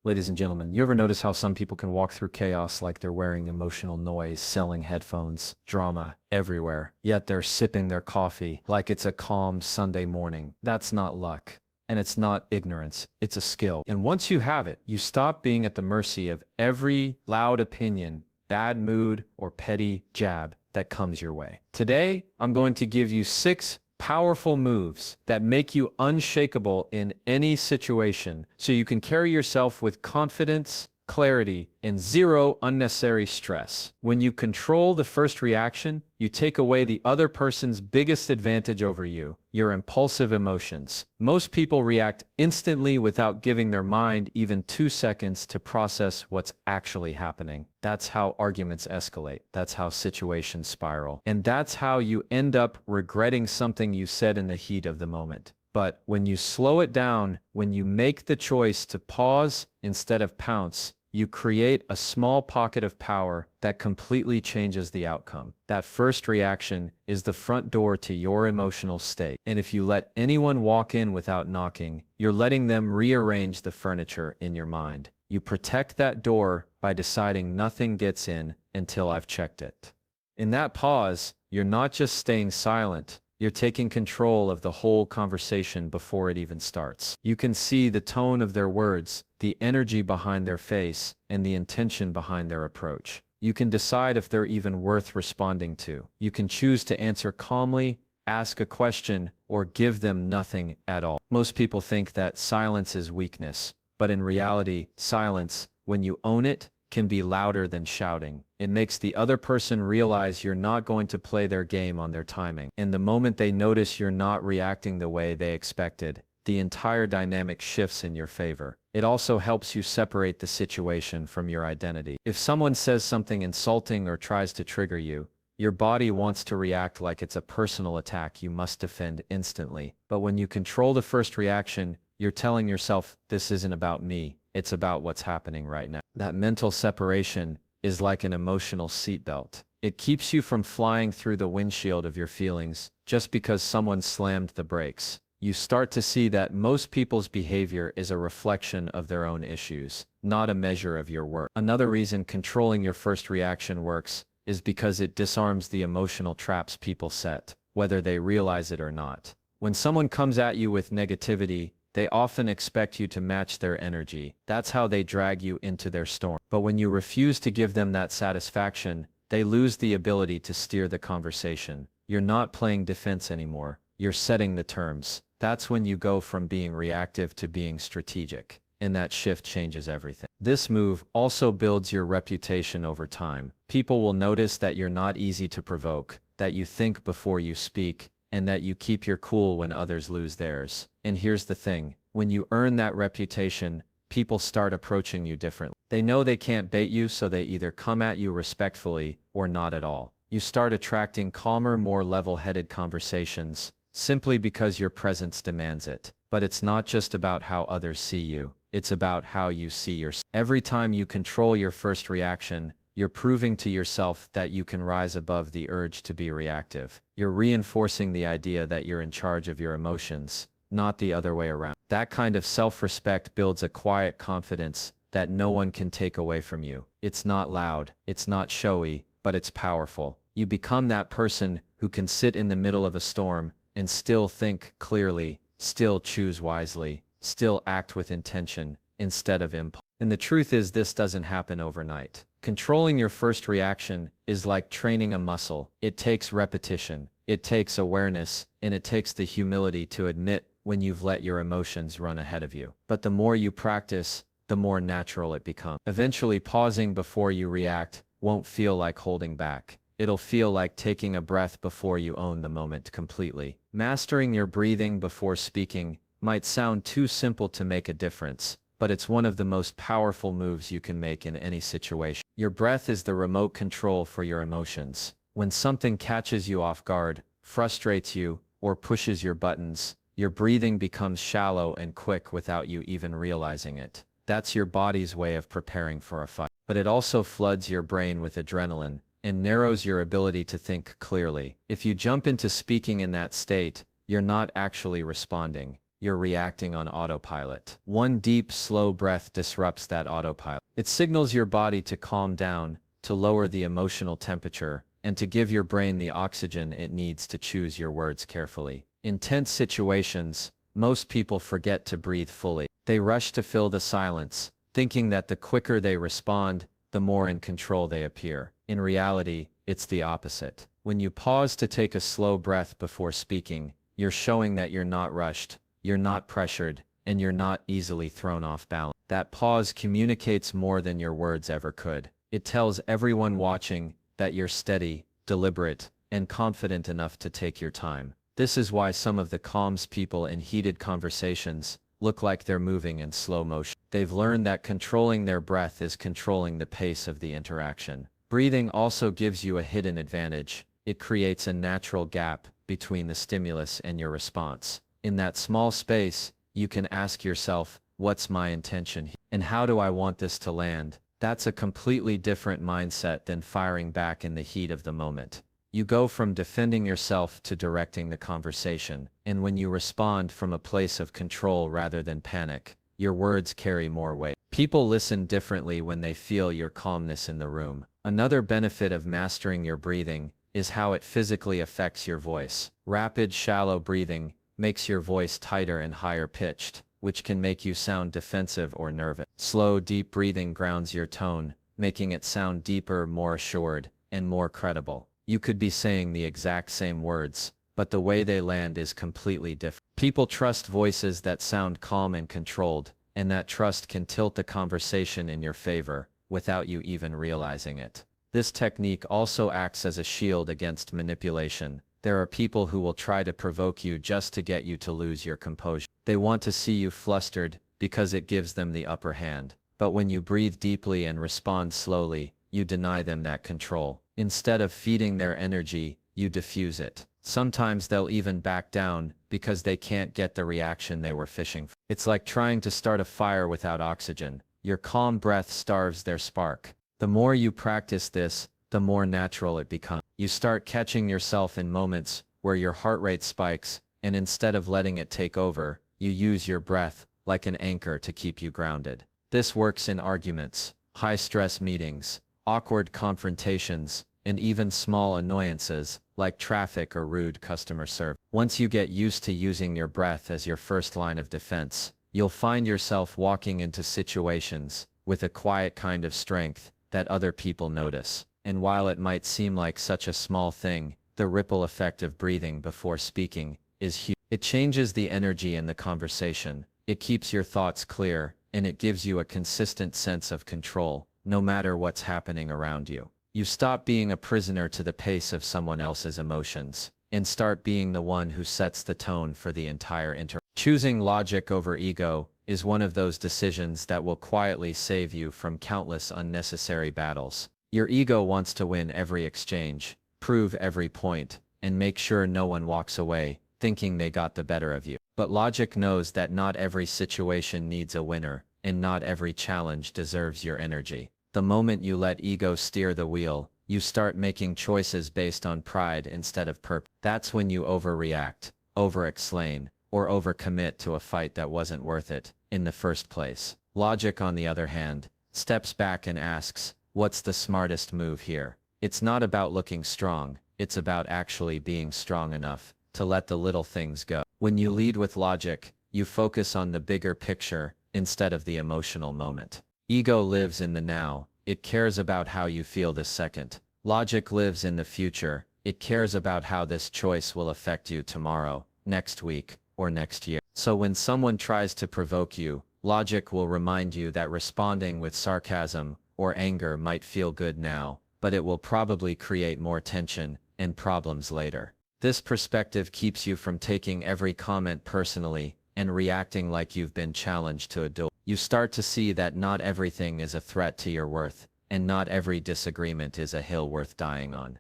Ladies and gentlemen, you ever notice how some people can walk through chaos like they're wearing emotional noise, selling headphones, drama everywhere, yet they're sipping their coffee like it's a calm Sunday morning? That's not luck. And it's not ignorance, it's a skill. And once you have it, you stop being at the mercy of every loud opinion, bad mood, or petty jab that comes your way. Today, I'm going to give you 6 powerful moves that make you unshakable in any situation so you can carry yourself with confidence, clarity, and zero unnecessary stress. When you control the first reaction, you take away the other person's biggest advantage over you, your impulsive emotions. Most people react instantly without giving their mind even 2 seconds to process what's actually happening. That's how arguments escalate. That's how situations spiral. And that's how you end up regretting something you said in the heat of the moment. But when you slow it down, when you make the choice to pause instead of pounce, you create a small pocket of power that completely changes the outcome. That first reaction is the front door to your emotional state. And if you let anyone walk in without knocking, you're letting them rearrange the furniture in your mind. You protect that door by deciding nothing gets in until I've checked it. In that pause, you're not just staying silent, you're taking control of the whole conversation before it even starts. You can see the tone of their words, the energy behind their face, and the intention behind their approach. You can decide if they're even worth responding to. You can choose to answer calmly, ask a question, or give them nothing at all. Most people think that silence is weakness, but in reality, silence, when you own it, can be louder than shouting. It makes the other person realize you're not going to play their game on their timing. And the moment they notice you're not reacting the way they expected, the entire dynamic shifts in your favor. It also helps you separate the situation from your identity. If someone says something insulting or tries to trigger you, your body wants to react like it's a personal attack you must defend instantly. But when you control the first reaction, you're telling yourself, this isn't about me, it's about what's happening right now. That mental separation is like an emotional seatbelt. It keeps you from flying through the windshield of your feelings just because someone slammed the brakes. You start to see that most people's behavior is a reflection of their own issues, not a measure of your worth. Another reason controlling your first reaction works is because it disarms the emotional traps people set, whether they realize it or not. When someone comes at you with negativity, they often expect you to match their energy. That's how they drag you into their storm. But when you refuse to give them that satisfaction, they lose the ability to steer the conversation. You're not playing defense anymore. You're setting the terms. That's when you go from being reactive to being strategic. And that shift changes everything. This move also builds your reputation over time. People will notice that you're not easy to provoke, that you think before you speak, and that you keep your cool when others lose theirs. And here's the thing, when you earn that reputation, people start approaching you differently. They know they can't bait you, so they either come at you respectfully or not at all. You start attracting calmer, more level-headed conversations, simply because your presence demands it. But it's not just about how others see you, it's about how you see yourself. Every time you control your first reaction, you're proving to yourself that you can rise above the urge to be reactive. You're reinforcing the idea that you're in charge of your emotions, not the other way around. That kind of self-respect builds a quiet confidence that no one can take away from you. It's not loud, it's not showy, but it's powerful. You become that person who can sit in the middle of a storm and still think clearly, still choose wisely, still act with intention instead of impulse. And the truth is, this doesn't happen overnight. Controlling your first reaction is like training a muscle. It takes repetition, it takes awareness, and it takes the humility to admit when you've let your emotions run ahead of you. But the more you practice, the more natural it becomes. Eventually, pausing before you react won't feel like holding back. It'll feel like taking a breath before you own the moment completely. Mastering your breathing before speaking might sound too simple to make a difference, but it's one of the most powerful moves you can make in any situation. Your breath is the remote control for your emotions. When something catches you off guard, frustrates you, or pushes your buttons, your breathing becomes shallow and quick without you even realizing it. That's your body's way of preparing for a fight. But it also floods your brain with adrenaline and narrows your ability to think clearly. If you jump into speaking in that state, you're not actually responding. you're reacting on autopilot. One deep, slow breath disrupts that autopilot. It signals your body to calm down, to lower the emotional temperature, and to give your brain the oxygen it needs to choose your words carefully. In tense situations, most people forget to breathe fully. They rush to fill the silence, thinking that the quicker they respond, the more in control they appear. In reality, it's the opposite. When you pause to take a slow breath before speaking, you're showing that you're not rushed, you're not pressured, and you're not easily thrown off balance. That pause communicates more than your words ever could. It tells everyone watching that you're steady, deliberate, and confident enough to take your time. This is why some of the calmest people in heated conversations look like they're moving in slow motion. They've learned that controlling their breath is controlling the pace of the interaction. Breathing also gives you a hidden advantage. It creates a natural gap between the stimulus and your response. In that small space, you can ask yourself, what's my intention here? And how do I want this to land? That's a completely different mindset than firing back in the heat of the moment. You go from defending yourself to directing the conversation, and when you respond from a place of control rather than panic, your words carry more weight. People listen differently when they feel your calmness in the room. Another benefit of mastering your breathing is how it physically affects your voice. Rapid, shallow breathing makes your voice tighter and higher pitched, which can make you sound defensive or nervous. Slow, deep breathing grounds your tone, making it sound deeper, more assured, and more credible. You could be saying the exact same words, but the way they land is completely different. People trust voices that sound calm and controlled, and that trust can tilt the conversation in your favor without you even realizing it. This technique also acts as a shield against manipulation. There are people who will try to provoke you just to get you to lose your composure. They want to see you flustered because it gives them the upper hand. But when you breathe deeply and respond slowly, you deny them that control. Instead of feeding their energy, you diffuse it. Sometimes they'll even back down because they can't get the reaction they were fishing for. It's like trying to start a fire without oxygen. Your calm breath starves their spark. The more you practice this, the more natural it becomes. You start catching yourself in moments where your heart rate spikes, and instead of letting it take over, you use your breath like an anchor to keep you grounded. This works in arguments, high-stress meetings, awkward confrontations, and even small annoyances like traffic or rude customer service. Once you get used to using your breath as your first line of defense, you'll find yourself walking into situations with a quiet kind of strength that other people notice. And while it might seem like such a small thing, the ripple effect of breathing before speaking is huge. It changes the energy in the conversation, it keeps your thoughts clear, and it gives you a consistent sense of control, no matter what's happening around you. You stop being a prisoner to the pace of someone else's emotions, and start being the one who sets the tone for the entire interaction. Choosing logic over ego is one of those decisions that will quietly save you from countless unnecessary battles. Your ego wants to win every exchange, prove every point, and make sure no one walks away thinking they got the better of you. But logic knows that not every situation needs a winner, and not every challenge deserves your energy. The moment you let ego steer the wheel, you start making choices based on pride instead of purpose. That's when you overreact, over-explain, or overcommit to a fight that wasn't worth it in the first place. Logic, on the other hand, steps back and asks, what's the smartest move here? It's not about looking strong, it's about actually being strong enough to let the little things go. When you lead with logic, you focus on the bigger picture instead of the emotional moment. Ego lives in the now, it cares about how you feel this second. Logic lives in the future, it cares about how this choice will affect you tomorrow, next week, or next year. So when someone tries to provoke you, logic will remind you that responding with sarcasm or anger might feel good now, but it will probably create more tension and problems later. This perspective keeps you from taking every comment personally and reacting like you've been challenged to a duel. You start to see that not everything is a threat to your worth, and not every disagreement is a hill worth dying on.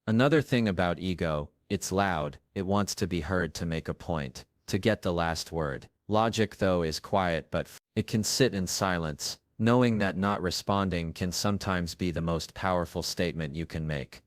Another thing about ego, it's loud, it wants to be heard to make a point, to get the last word. Logic, though, is quiet, but it can sit in silence, knowing that not responding can sometimes be the most powerful statement you can make.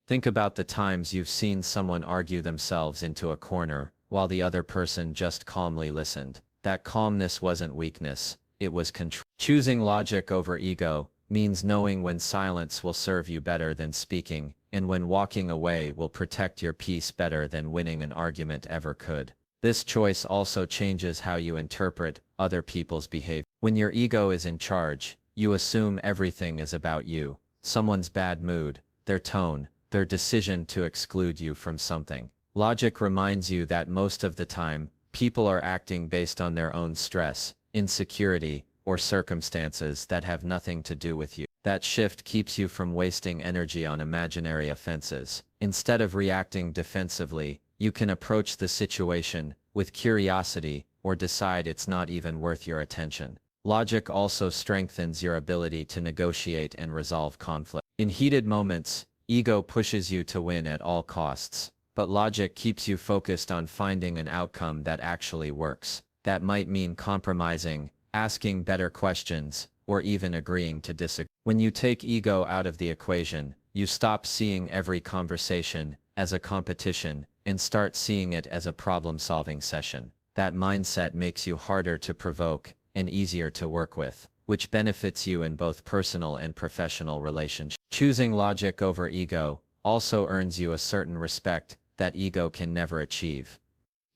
Think about the times you've seen someone argue themselves into a corner, while the other person just calmly listened. That calmness wasn't weakness, it was control. Choosing logic over ego means knowing when silence will serve you better than speaking, and when walking away will protect your peace better than winning an argument ever could. This choice also changes how you interpret other people's behavior. When your ego is in charge, you assume everything is about you, someone's bad mood, their tone, their decision to exclude you from something. Logic reminds you that most of the time, people are acting based on their own stress, insecurity, or circumstances that have nothing to do with you. That shift keeps you from wasting energy on imaginary offenses. Instead of reacting defensively, you can approach the situation with curiosity or decide it's not even worth your attention. Logic also strengthens your ability to negotiate and resolve conflict. In heated moments, ego pushes you to win at all costs, but logic keeps you focused on finding an outcome that actually works. That might mean compromising, asking better questions, or even agreeing to disagree. When you take ego out of the equation, you stop seeing every conversation as a competition and start seeing it as a problem-solving session. That mindset makes you harder to provoke and easier to work with, which benefits you in both personal and professional relationships. Choosing logic over ego also earns you a certain respect that ego can never achieve.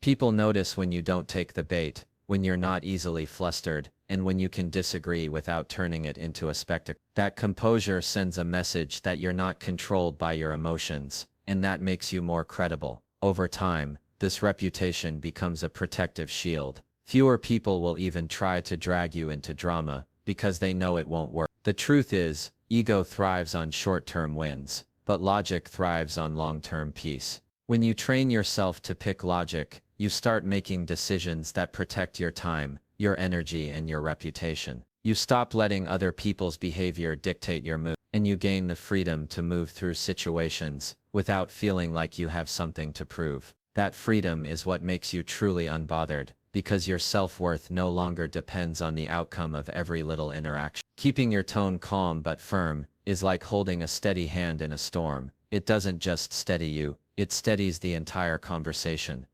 People notice when you don't take the bait, when you're not easily flustered, and when you can disagree without turning it into a spectacle. That composure sends a message that you're not controlled by your emotions, and that makes you more credible. Over time, this reputation becomes a protective shield. Fewer people will even try to drag you into drama, because they know it won't work. The truth is, ego thrives on short-term wins, but logic thrives on long-term peace. When you train yourself to pick logic, you start making decisions that protect your time, your energy, and your reputation. You stop letting other people's behavior dictate your mood, and you gain the freedom to move through situations without feeling like you have something to prove. That freedom is what makes you truly unbothered, because your self-worth no longer depends on the outcome of every little interaction. Keeping your tone calm but firm is like holding a steady hand in a storm. It doesn't just steady you, it steadies the entire conversation.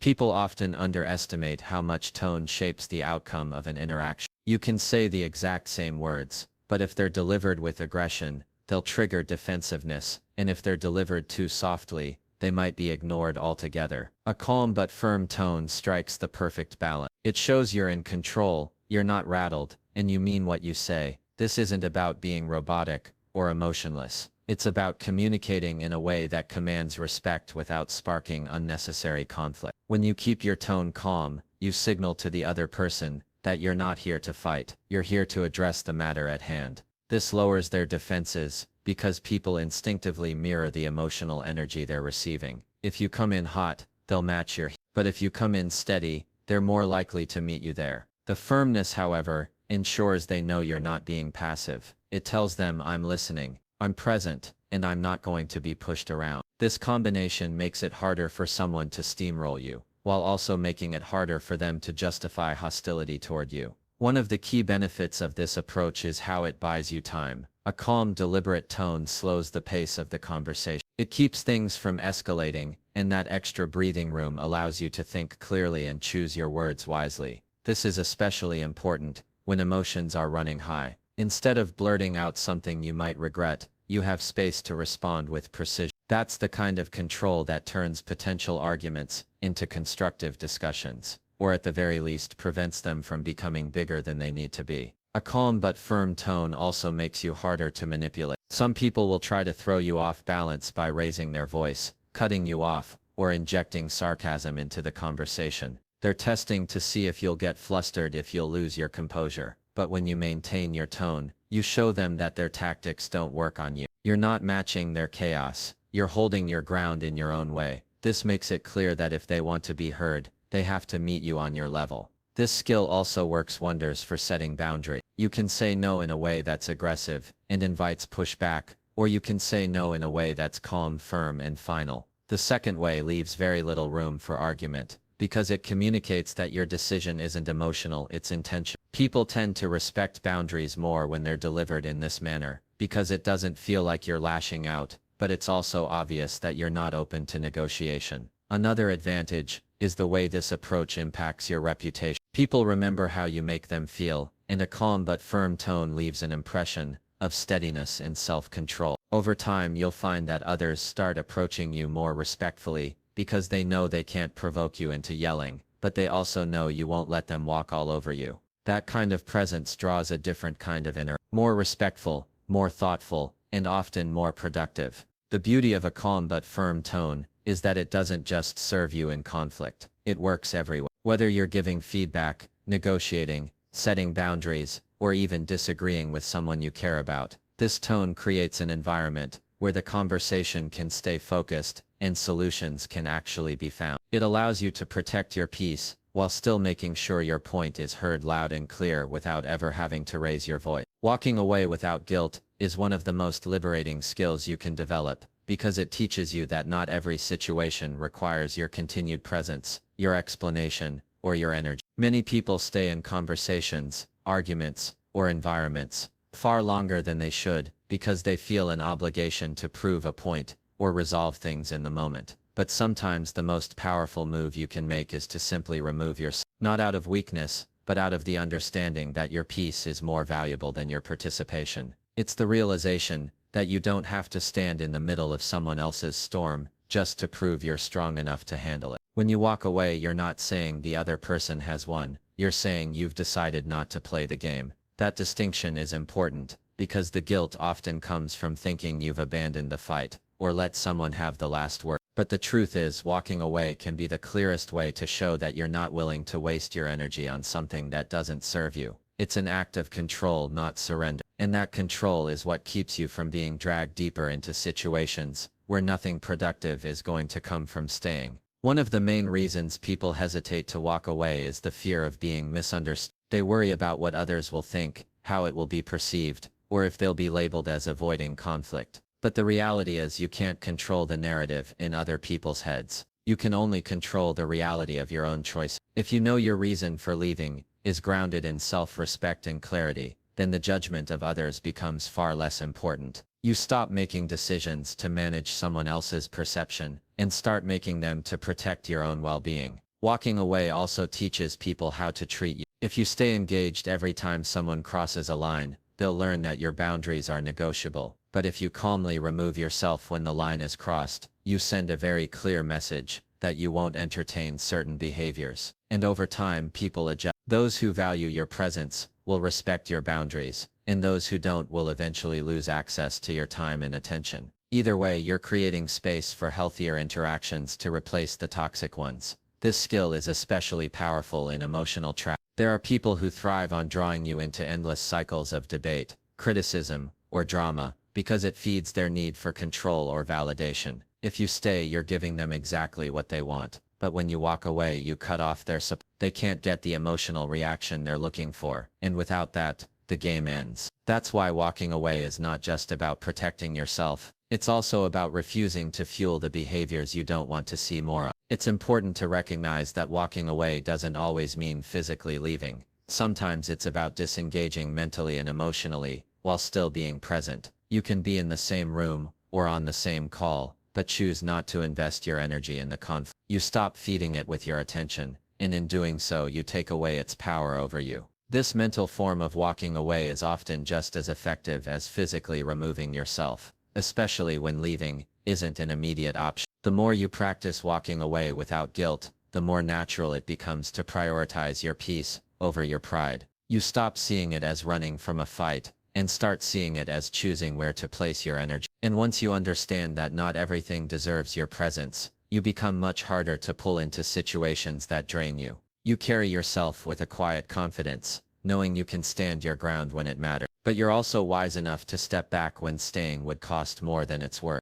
People often underestimate how much tone shapes the outcome of an interaction. You can say the exact same words, but if they're delivered with aggression, they'll trigger defensiveness, and if they're delivered too softly, they might be ignored altogether. A calm but firm tone strikes the perfect balance. It shows you're in control, you're not rattled, and you mean what you say. This isn't about being robotic or emotionless. It's about communicating in a way that commands respect without sparking unnecessary conflict. When you keep your tone calm, you signal to the other person that you're not here to fight, you're here to address the matter at hand. This lowers their defenses, because people instinctively mirror the emotional energy they're receiving. If you come in hot, they'll match your heat. But if you come in steady, they're more likely to meet you there. The firmness, however, ensures they know you're not being passive. It tells them, I'm listening, I'm present, and I'm not going to be pushed around. This combination makes it harder for someone to steamroll you, while also making it harder for them to justify hostility toward you. One of the key benefits of this approach is how it buys you time. A calm, deliberate tone slows the pace of the conversation. It keeps things from escalating, and that extra breathing room allows you to think clearly and choose your words wisely. This is especially important when emotions are running high. Instead of blurting out something you might regret, you have space to respond with precision. That's the kind of control that turns potential arguments into constructive discussions, or at the very least prevents them from becoming bigger than they need to be. A calm but firm tone also makes you harder to manipulate. Some people will try to throw you off balance by raising their voice, cutting you off, or injecting sarcasm into the conversation. They're testing to see if you'll get flustered, if you'll lose your composure. But when you maintain your tone, you show them that their tactics don't work on you. You're not matching their chaos, you're holding your ground in your own way. This makes it clear that if they want to be heard, they have to meet you on your level. This skill also works wonders for setting boundaries. You can say no in a way that's aggressive and invites pushback, or you can say no in a way that's calm, firm, and final. The second way leaves very little room for argument, because it communicates that your decision isn't emotional, it's intentional. People tend to respect boundaries more when they're delivered in this manner, because it doesn't feel like you're lashing out, but it's also obvious that you're not open to negotiation. Another advantage is the way this approach impacts your reputation. People remember how you make them feel, and a calm but firm tone leaves an impression of steadiness and self-control. Over time, you'll find that others start approaching you more respectfully because they know they can't provoke you into yelling, but they also know you won't let them walk all over you. That kind of presence draws a different kind of more respectful, more thoughtful, and often more productive. The beauty of a calm but firm tone is that it doesn't just serve you in conflict. It works everywhere. Whether you're giving feedback, negotiating, setting boundaries, or even disagreeing with someone you care about, this tone creates an environment where the conversation can stay focused and solutions can actually be found. It allows you to protect your peace while still making sure your point is heard loud and clear without ever having to raise your voice. Walking away without guilt is one of the most liberating skills you can develop, because it teaches you that not every situation requires your continued presence, your explanation, or your energy. Many people stay in conversations, arguments, or environments far longer than they should because they feel an obligation to prove a point or resolve things in the moment. But sometimes the most powerful move you can make is to simply remove yourself, not out of weakness, but out of the understanding that your peace is more valuable than your participation. It's the realization that you don't have to stand in the middle of someone else's storm just to prove you're strong enough to handle it. When you walk away, you're not saying the other person has won, you're saying you've decided not to play the game. That distinction is important, because the guilt often comes from thinking you've abandoned the fight, or let someone have the last word. But the truth is, walking away can be the clearest way to show that you're not willing to waste your energy on something that doesn't serve you. It's an act of control, not surrender. And that control is what keeps you from being dragged deeper into situations where nothing productive is going to come from staying. One of the main reasons people hesitate to walk away is the fear of being misunderstood. They worry about what others will think, how it will be perceived, or if they'll be labeled as avoiding conflict. But the reality is, you can't control the narrative in other people's heads. You can only control the reality of your own choice. If you know your reason for leaving is grounded in self-respect and clarity, then the judgment of others becomes far less important. You stop making decisions to manage someone else's perception and start making them to protect your own well-being. Walking away also teaches people how to treat you. If you stay engaged every time someone crosses a line, they'll learn that your boundaries are negotiable. But if you calmly remove yourself when the line is crossed, you send a very clear message that you won't entertain certain behaviors. And over time, people adjust. Those who value your presence will respect your boundaries, and those who don't will eventually lose access to your time and attention. Either way, you're creating space for healthier interactions to replace the toxic ones. This skill is especially powerful in emotional traps. There are people who thrive on drawing you into endless cycles of debate, criticism, or drama, because it feeds their need for control or validation. If you stay, you're giving them exactly what they want. But when you walk away, you cut off their support. They can't get the emotional reaction they're looking for, and without that, the game ends. That's why walking away is not just about protecting yourself. It's also about refusing to fuel the behaviors you don't want to see more of. It's important to recognize that walking away doesn't always mean physically leaving. Sometimes it's about disengaging mentally and emotionally, while still being present. You can be in the same room, or on the same call, but choose not to invest your energy in the conflict. You stop feeding it with your attention, and in doing so, you take away its power over you. This mental form of walking away is often just as effective as physically removing yourself, especially when leaving isn't an immediate option. The more you practice walking away without guilt, the more natural it becomes to prioritize your peace over your pride. You stop seeing it as running from a fight, and start seeing it as choosing where to place your energy. And once you understand that not everything deserves your presence, you become much harder to pull into situations that drain you. You carry yourself with a quiet confidence, knowing you can stand your ground when it matters. But you're also wise enough to step back when staying would cost more than it's worth.